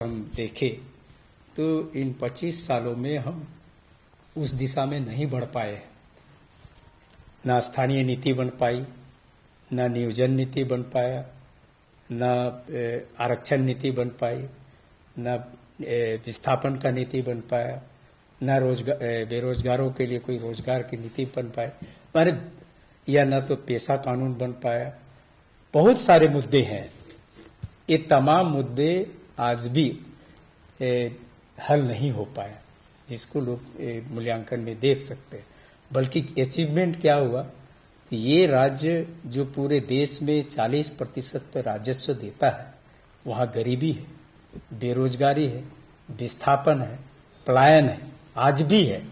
हम देखें तो इन 25 सालों में हम उस दिशा में नहीं बढ़ पाए। ना स्थानीय नीति बन पाई, ना नियोजन नीति बन पाया, ना आरक्षण नीति बन पाई, ना विस्थापन का नीति बन पाया, ना बेरोजगारों के लिए कोई रोजगार की नीति बन पाए, या ना तो पेशा कानून बन पाया। बहुत सारे मुद्दे हैं। ये तमाम मुद्दे आज भी हल नहीं हो पाया, जिसको लोग मूल्यांकन में देख सकते हैं। बल्कि अचीवमेंट क्या हुआ कि ये राज्य जो पूरे देश में 40% पर राजस्व देता है, वहाँ गरीबी है, बेरोजगारी है, विस्थापन है, पलायन है, आज भी है।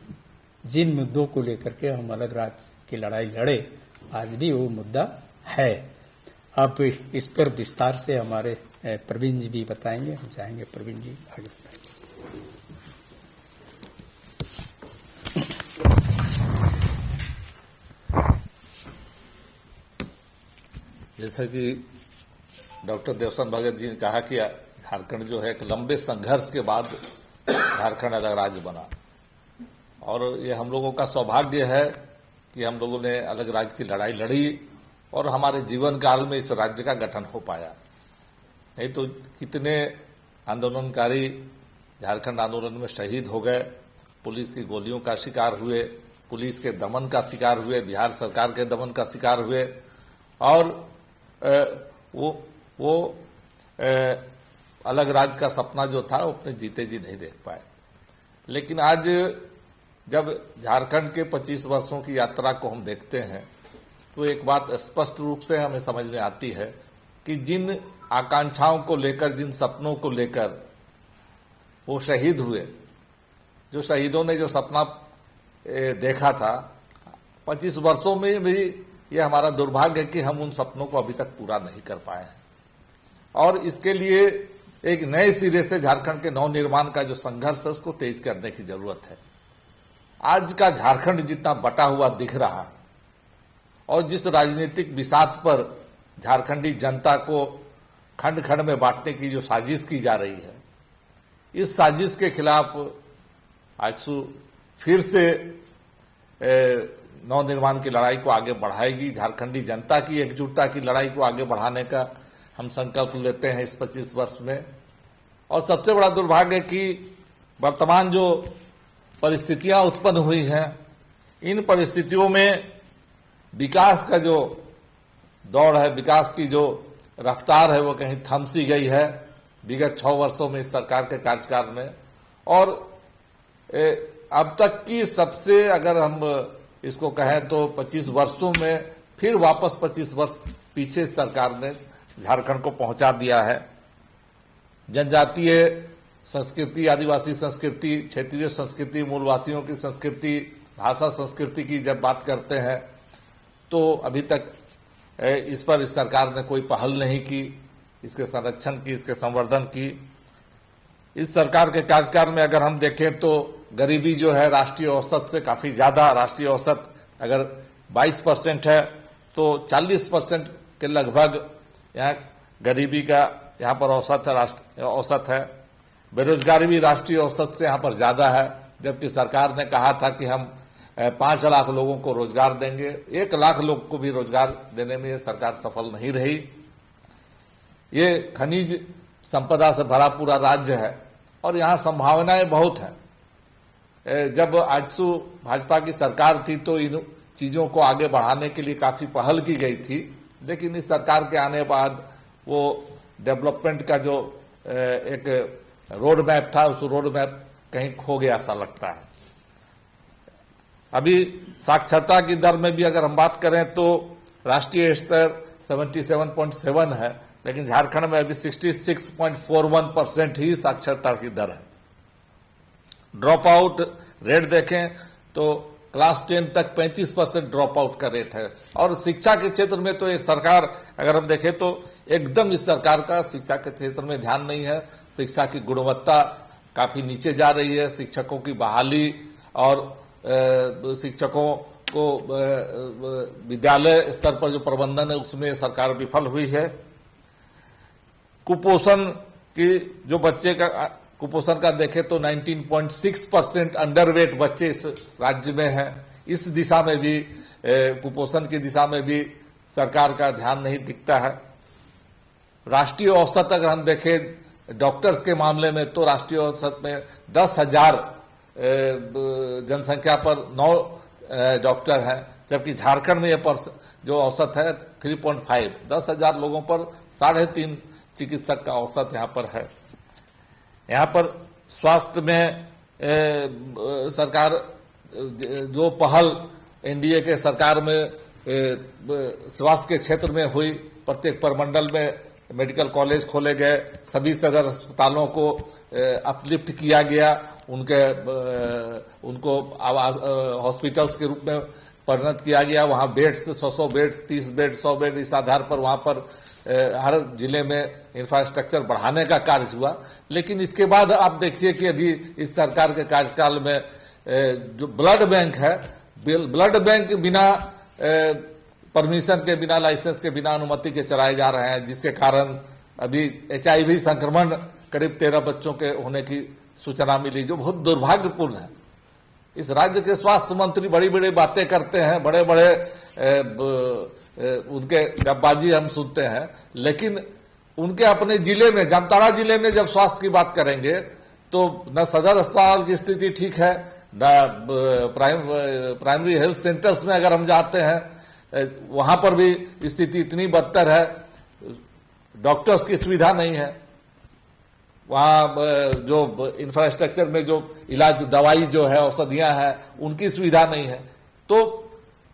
जिन मुद्दों को लेकर के हम अलग राज्य की लड़ाई लड़े, आज भी वो मुद्दा है। अब इस पर विस्तार से हमारे प्रवीण जी भी बताएंगे। हम चाहेंगे प्रवीण जी आगे बताएं। जैसा कि डॉक्टर देवसन भगत जी ने कहा कि झारखंड जो है एक लंबे संघर्ष के बाद झारखंड अलग राज्य बना, और ये हम लोगों का सौभाग्य है कि हम लोगों ने अलग राज्य की लड़ाई लड़ी और हमारे जीवन काल में इस राज्य का गठन हो पाया। नहीं तो कितने आंदोलनकारी झारखंड आंदोलन में शहीद हो गए, पुलिस की गोलियों का शिकार हुए, पुलिस के दमन का शिकार हुए, बिहार सरकार के दमन का शिकार हुए, और वो अलग राज्य का सपना जो था वो अपने जीते जी नहीं देख पाए। लेकिन आज जब झारखंड के 25 वर्षों की यात्रा को हम देखते हैं तो एक बात स्पष्ट रूप से हमें समझ में आती है कि जिन आकांक्षाओं को लेकर, जिन सपनों को लेकर वो शहीद हुए, जो शहीदों ने जो सपना देखा था, 25 वर्षों में भी ये हमारा दुर्भाग्य है कि हम उन सपनों को अभी तक पूरा नहीं कर पाए हैं। और इसके लिए एक नए सिरे से झारखंड के नवनिर्माण का जो संघर्ष है उसको तेज करने की जरूरत है। आज का झारखंड जितना बटा हुआ दिख रहा है और जिस राजनीतिक बिसात पर झारखंडी जनता को खंड खंड में बांटने की जो साजिश की जा रही है, इस साजिश के खिलाफ आजसू फिर से नवनिर्माण की लड़ाई को आगे बढ़ाएगी। झारखंडी जनता की एकजुटता की लड़ाई को आगे बढ़ाने का हम संकल्प लेते हैं इस 25 वर्ष में। और सबसे बड़ा दुर्भाग्य है कि वर्तमान जो परिस्थितियां उत्पन्न हुई हैं, इन परिस्थितियों में विकास का जो दौड़ है, विकास की जो रफ्तार है, वो कहीं थम सी गई है विगत 6 वर्षों में इस सरकार के कार्यकाल में। और अब तक की सबसे, अगर हम इसको कहें तो 25 वर्षों में फिर वापस 25 वर्ष पीछे सरकार ने झारखंड को पहुंचा दिया है। जनजातीय संस्कृति, आदिवासी संस्कृति, क्षेत्रीय संस्कृति, मूलवासियों की संस्कृति, भाषा संस्कृति की जब बात करते हैं तो अभी तक इस पर इस सरकार ने कोई पहल नहीं की, इसके संरक्षण की, इसके संवर्धन की। इस सरकार के कार्यकाल में अगर हम देखें तो गरीबी जो है राष्ट्रीय औसत से काफी ज्यादा, राष्ट्रीय औसत अगर 22% है तो 40% के लगभग यहाँ गरीबी का यहाँ पर औसत है, राष्ट्रीय औसत है। बेरोजगारी भी राष्ट्रीय औसत से यहाँ पर ज्यादा है, जबकि सरकार ने कहा था कि हम 5 लाख लोगों को रोजगार देंगे। 1 लाख लोग को भी रोजगार देने में ये सरकार सफल नहीं रही। ये खनिज संपदा से भरा पूरा राज्य है और यहाँ संभावनाएं बहुत हैं। जब आजसू भाजपा की सरकार थी तो इन चीजों को आगे बढ़ाने के लिए काफी पहल की गई थी, लेकिन इस सरकार के आने बाद वो डेवलपमेंट का जो एक रोड मैप था, उस रोड मैप कहीं खो गया सा लगता है। अभी साक्षरता की दर में भी अगर हम बात करें तो राष्ट्रीय स्तर 77.7 है, लेकिन झारखंड में अभी 66.41% ही साक्षरता की दर है। ड्रॉप आउट रेट देखें तो क्लास 10 तक 35% ड्रॉप आउट का रेट है। और शिक्षा के क्षेत्र में तो एक सरकार, अगर हम देखें तो एकदम इस सरकार का शिक्षा के क्षेत्र में ध्यान नहीं है। शिक्षा की गुणवत्ता काफी नीचे जा रही है। शिक्षकों की बहाली और शिक्षकों को विद्यालय स्तर पर जो प्रबंधन है उसमें सरकार विफल हुई है। कुपोषण कि जो बच्चे का कुपोषण का देखें तो 19.6% अंडरवेट बच्चे इस राज्य में हैं। इस दिशा में भी कुपोषण की दिशा में भी सरकार का ध्यान नहीं दिखता है। राष्ट्रीय औसत अगर हम देखें डॉक्टर्स के मामले में तो राष्ट्रीय औसत में 10,000 जनसंख्या पर 9 डॉक्टर हैं, जबकि झारखंड में यह जो औसत है 3.5, 10,000 लोगों पर 3.5 चिकित्सक का औसत यहाँ पर है। यहाँ पर स्वास्थ्य में सरकार जो पहल एनडीए के सरकार में स्वास्थ्य के क्षेत्र में हुई, प्रत्येक प्रमंडल में मेडिकल कॉलेज खोले गए, सभी सदर अस्पतालों को अपलिफ्ट किया गया, उनको हॉस्पिटल्स के रूप में परिणत किया गया। वहाँ बेड्स 100 बेड्स, 30 बेड, 100 बेड इस आधार पर वहाँ पर हर जिले में इंफ्रास्ट्रक्चर बढ़ाने का कार्य हुआ। लेकिन इसके बाद आप देखिए कि अभी इस सरकार के कार्यकाल में जो ब्लड बैंक है, ब्लड बैंक बिना परमिशन के, बिना लाइसेंस के, बिना अनुमति के चलाए जा रहे हैं, जिसके कारण अभी HIV संक्रमण करीब 13 बच्चों के होने की सूचना मिली, जो बहुत दुर्भाग्यपूर्ण है। इस राज्य के स्वास्थ्य मंत्री बड़ी बड़ी बातें करते हैं, बड़े बड़े उनके गप्पाबाजी हम सुनते हैं, लेकिन उनके अपने जिले में, जामताड़ा जिले में जब स्वास्थ्य की बात करेंगे तो न सदर अस्पताल की स्थिति ठीक है, न प्राइमरी हेल्थ सेंटर्स में अगर हम जाते हैं वहां पर भी स्थिति इतनी बदतर है, डॉक्टर्स की सुविधा नहीं है, वहां जो इंफ्रास्ट्रक्चर में जो इलाज, दवाई जो है, औषधियां हैं, उनकी सुविधा नहीं है। तो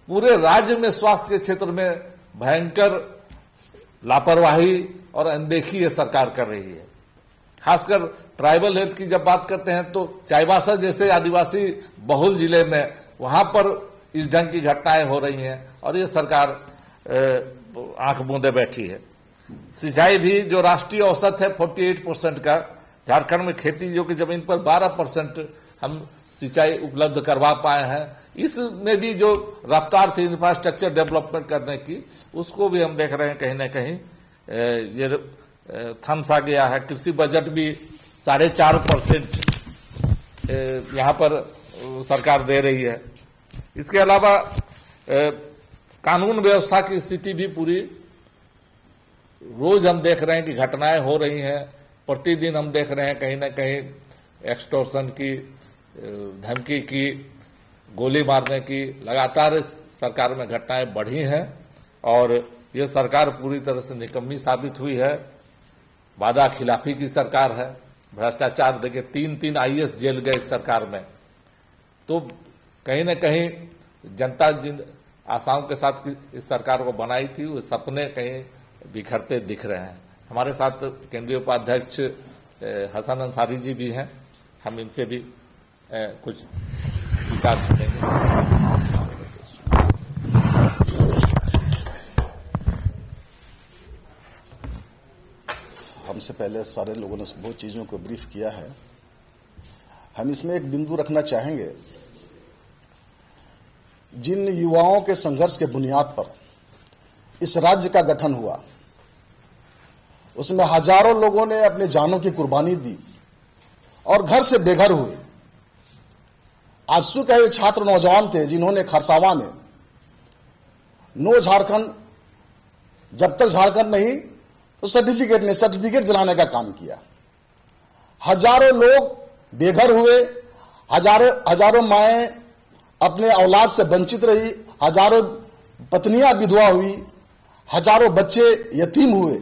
पूरे राज्य में स्वास्थ्य के क्षेत्र में भयंकर लापरवाही और अनदेखी ये सरकार कर रही है। खासकर ट्राइबल हेल्थ की जब बात करते हैं तो चाईबासा जैसे आदिवासी बहुल जिले में वहां पर इस ढंग की घटनाएं हो रही हैं और ये सरकार आंख मूंदे बैठी है। सिंचाई भी जो राष्ट्रीय औसत है 48% का, झारखंड में खेती योग्य जमीन पर 12% हम सिंचाई उपलब्ध करवा पाए हैं। इसमें भी जो रफ्तार थी इंफ्रास्ट्रक्चर डेवलपमेंट करने की, उसको भी हम देख रहे हैं कहीं ना कहीं ये थम सा गया है। कृषि बजट भी 4.5% यहाँ पर सरकार दे रही है। इसके अलावा कानून व्यवस्था की स्थिति भी पूरी, रोज हम देख रहे हैं कि घटनाएं हो रही हैं, प्रतिदिन हम देख रहे हैं कहीं ना कहीं एक्सटॉर्शन की, धमकी की, गोली मारने की, लगातार इस सरकार में घटनाएं बढ़ी हैं और ये सरकार पूरी तरह से निकम्मी साबित हुई है। वादा खिलाफी की सरकार है, भ्रष्टाचार देखिए 3 IAS जेल गए इस सरकार में। तो कहीं ना कहीं जनता जिन आशाओं के साथ इस सरकार को बनाई थी, वो सपने कहीं बिखरते दिख रहे हैं। हमारे साथ केंद्रीय उपाध्यक्ष हसन अंसारी जी भी हैं, हम इनसे भी कुछ विचार सुनेंगे। हमसे पहले सारे लोगों ने बहुत चीजों को ब्रीफ किया है। हम इसमें एक बिंदु रखना चाहेंगे, जिन युवाओं के संघर्ष के बुनियाद पर इस राज्य का गठन हुआ, उसमें हजारों लोगों ने अपने जानों की कुर्बानी दी और घर से बेघर हुए। आजसू के एक छात्र नौजवान थे जिन्होंने खरसावा में नो झारखंड, जब तक झारखंड नहीं तो सर्टिफिकेट दिलाने का काम किया। हजारों लोग बेघर हुए, हजारों माएं अपने औलाद से वंचित रही, हजारों पत्नियां विधवा हुई, हजारों बच्चे यतीम हुए।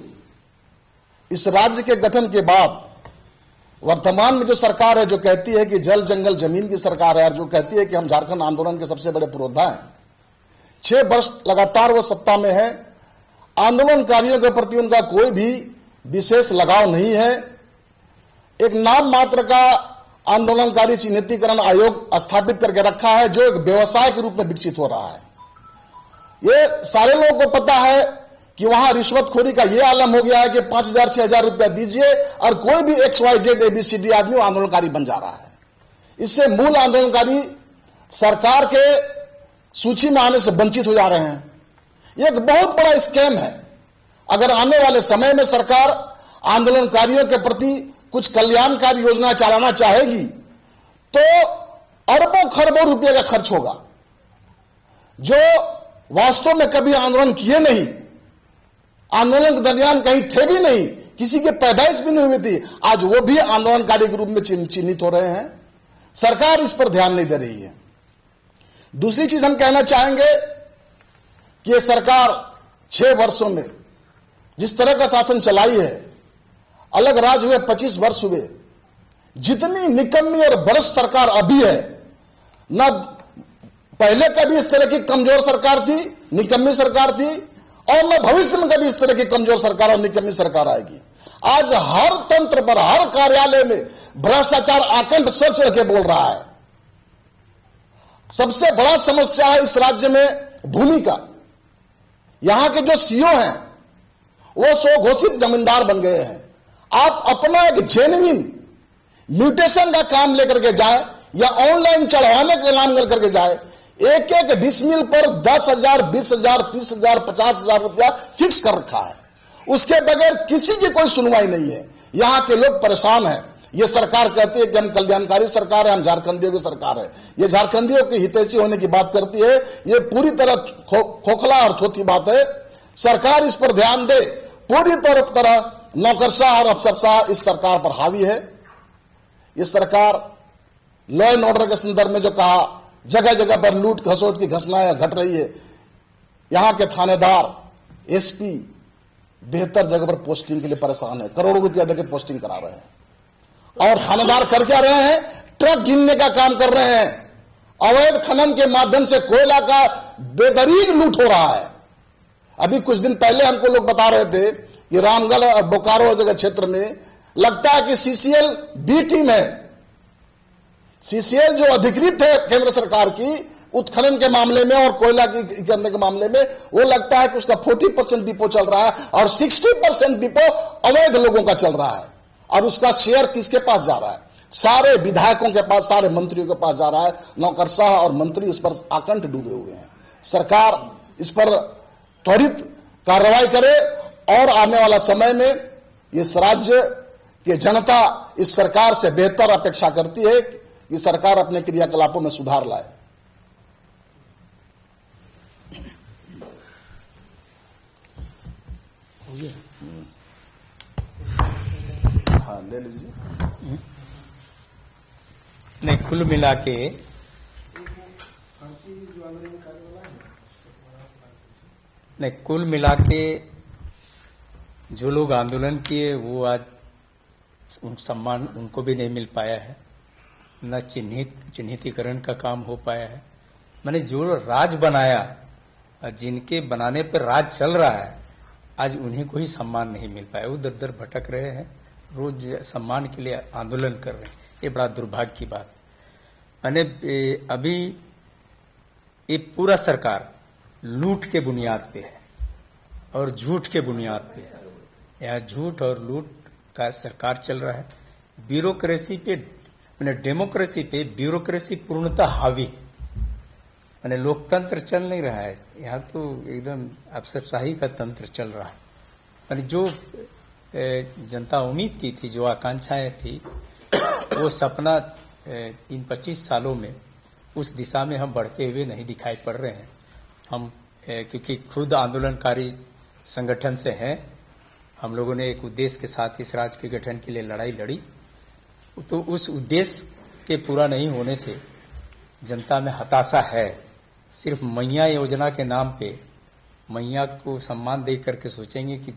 इस राज्य के गठन के बाद वर्तमान में जो सरकार है, जो कहती है कि जल जंगल जमीन की सरकार है और जो कहती है कि हम झारखंड आंदोलन के सबसे बड़े पुरोधा हैं, 6 वर्ष लगातार वो सत्ता में है। आंदोलनकारियों के प्रति उनका कोई भी विशेष लगाव नहीं है। एक नाम मात्र का आंदोलनकारी चिन्हितीकरण आयोग स्थापित करके रखा है, जो एक व्यवसाय के रूप में विकसित हो रहा है। ये सारे लोगों को पता है कि वहां रिश्वतखोरी का यह आलम हो गया है कि 5,000 6,000 रुपया दीजिए और कोई भी XYZ ABCD आदमी आंदोलनकारी बन जा रहा है। इससे मूल आंदोलनकारी सरकार के सूची में आने से वंचित हो जा रहे हैं। यह एक बहुत बड़ा स्कैम है। अगर आने वाले समय में सरकार आंदोलनकारियों के प्रति कुछ कल्याणकारी योजना चलाना चाहेगी तो अरबों खरबों रुपए का खर्च होगा। जो वास्तव में कभी आंदोलन किए नहीं, आंदोलन के दरमियान कहीं थे भी नहीं, किसी की पैदाइश भी नहीं हुई थी, आज वो भी आंदोलनकारी के रूप में चिन्हित हो रहे हैं। सरकार इस पर ध्यान नहीं दे रही है। दूसरी चीज हम कहना चाहेंगे कि ये सरकार 6 वर्षों में जिस तरह का शासन चलाई है, अलग राज्य हुए 25 वर्ष हुए, जितनी निकम्मी और भ्रष्ट सरकार अभी है, न पहले कभी इस तरह की कमजोर सरकार थी, निकम्मी सरकार थी, और न भविष्य में कभी इस तरह की कमजोर सरकार और निकम्मी सरकार आएगी। आज हर तंत्र पर, हर कार्यालय में भ्रष्टाचार आकंठ सर चढ़ के बोल रहा है। सबसे बड़ा समस्या है इस राज्य में भूमि का। यहां के जो सीओ हैं वो स्वघोषित जमींदार बन गए हैं। आप अपना एक जेन्युइन म्यूटेशन का काम लेकर के जाए या ऑनलाइन चढ़वाने के नाम लेकर के जाए, एक एक डिसमिल पर 10,000, 20,000, 30,000, 50,000 रुपया फिक्स कर रखा है। उसके बगैर किसी की कोई सुनवाई नहीं है। यहां के लोग परेशान हैं। ये सरकार कहती है कि हम कल्याणकारी सरकार है, हम झारखंडियों की सरकार है। ये झारखंडियों की हितैषी होने की बात करती है। ये पूरी तरह खोखला और थोथी बात है। सरकार इस पर ध्यान दे। पूरी तरह नौकरशाह और अफसरशाह इस सरकार पर हावी है। ये सरकार लॉ एंड ऑर्डर के संदर्भ में जो कहा, जगह जगह पर लूट खसोट की घटनाएं घट रही है। यहां के थानेदार, एसपी बेहतर जगह पर पोस्टिंग के लिए परेशान है, करोड़ों रुपया देकर पोस्टिंग करा रहे हैं। और थानेदार कर क्या रहे हैं? ट्रक गिनने का काम कर रहे हैं। अवैध खनन के माध्यम से कोयला का बेदरीन लूट हो रहा है। अभी कुछ दिन पहले हमको लोग बता रहे थे कि रामगढ़ और बोकारो जगह क्षेत्र में लगता है कि सीसीएल बी टीम है। सीसीएल जो अधिकृत है केंद्र सरकार की उत्खनन के मामले में और कोयला की करने के मामले में, वो लगता है कि उसका 40% डिपो चल रहा है और 60% डिपो अवैध लोगों का चल रहा है। और उसका शेयर किसके पास जा रहा है? सारे विधायकों के पास, सारे मंत्रियों के पास जा रहा है। नौकरशाह और मंत्री इस पर आकंठ डूबे हुए हैं। सरकार इस पर त्वरित कार्रवाई करे और आने वाला समय में इस राज्य की जनता इस सरकार से बेहतर अपेक्षा करती है कि सरकार अपने क्रियाकलापों में सुधार लाए। हाँ, ले लीजिए। नहीं, कुल मिला के जो लोग आंदोलन किए वो आज सम्मान उनको भी नहीं मिल पाया है, न चिन्हितीकरण का काम हो पाया है। मैंने जो राज बनाया, जिनके बनाने पर राज चल रहा है, आज उन्हीं को ही सम्मान नहीं मिल पाया। वो दर दर भटक रहे हैं, रोज सम्मान के लिए आंदोलन कर रहे हैं। ये बड़ा दुर्भाग्य की बात है। मैंने अभी ये पूरा सरकार लूट के बुनियाद पे है और झूठ के बुनियाद पे है। यहाँ झूठ और लूट का सरकार चल रहा है। ब्यूरोक्रेसी पे, मैंने डेमोक्रेसी पे ब्यूरोक्रेसी पूर्णतः हावी है। मैंने लोकतंत्र चल नहीं रहा है, यहाँ तो एकदम अफसरशाही का तंत्र चल रहा है। मैंने जो जनता उम्मीद की थी, जो आकांक्षाएं थी, वो सपना इन 25 सालों में उस दिशा में हम बढ़ते हुए नहीं दिखाई पड़ रहे हैं। हम क्योंकि खुद आंदोलनकारी संगठन से हैं, हम लोगों ने एक उद्देश्य के साथ इस राज्य के गठन के लिए लड़ाई लड़ी, तो उस उद्देश्य के पूरा नहीं होने से जनता में हताशा है। सिर्फ मैया योजना के नाम पे मैया को सम्मान दे करके सोचेंगे कि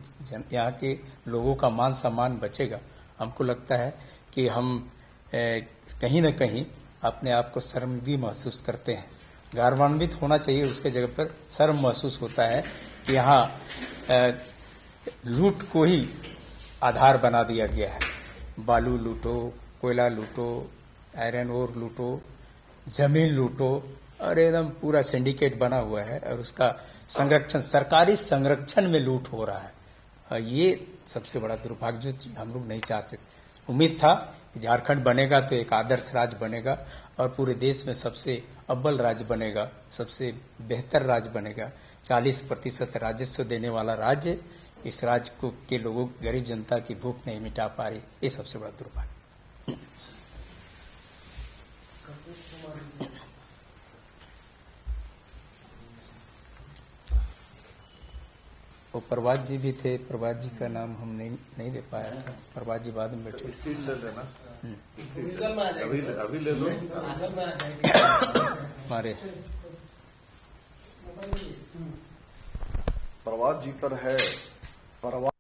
यहाँ के लोगों का मान सम्मान बचेगा। हमको लगता है कि हम कहीं न कहीं अपने आप को शर्मिंदगी महसूस करते हैं। गौरवान्वित होना चाहिए, उसके जगह पर शर्म महसूस होता है कि यहाँ लूट को ही आधार बना दिया गया है। बालू लूटो, कोयला लूटो, आयरन ओर लूटो, जमीन लूटो, और एकदम पूरा सिंडिकेट बना हुआ है और उसका संरक्षण, सरकारी संरक्षण में लूट हो रहा है। ये सबसे बड़ा दुर्भाग्य जो हम लोग नहीं चाहते। उम्मीद था कि झारखंड बनेगा तो एक आदर्श राज्य बनेगा और पूरे देश में सबसे अव्वल राज्य बनेगा, सबसे बेहतर राज्य बनेगा, 40% राजस्व देने वाला राज्य इस राज्य को के लोगों, गरीब जनता की भूख नहीं मिटा पा रही, ये सबसे बड़ा दुर्भाग्य। वो प्रभात जी भी थे, प्रभात जी का नाम हम नहीं दे पाया था। प्रभात जी बाद में बैठे। स्टील ले लेना, अभी ले लो। हमारे प्रभात जी पर है। प्रभात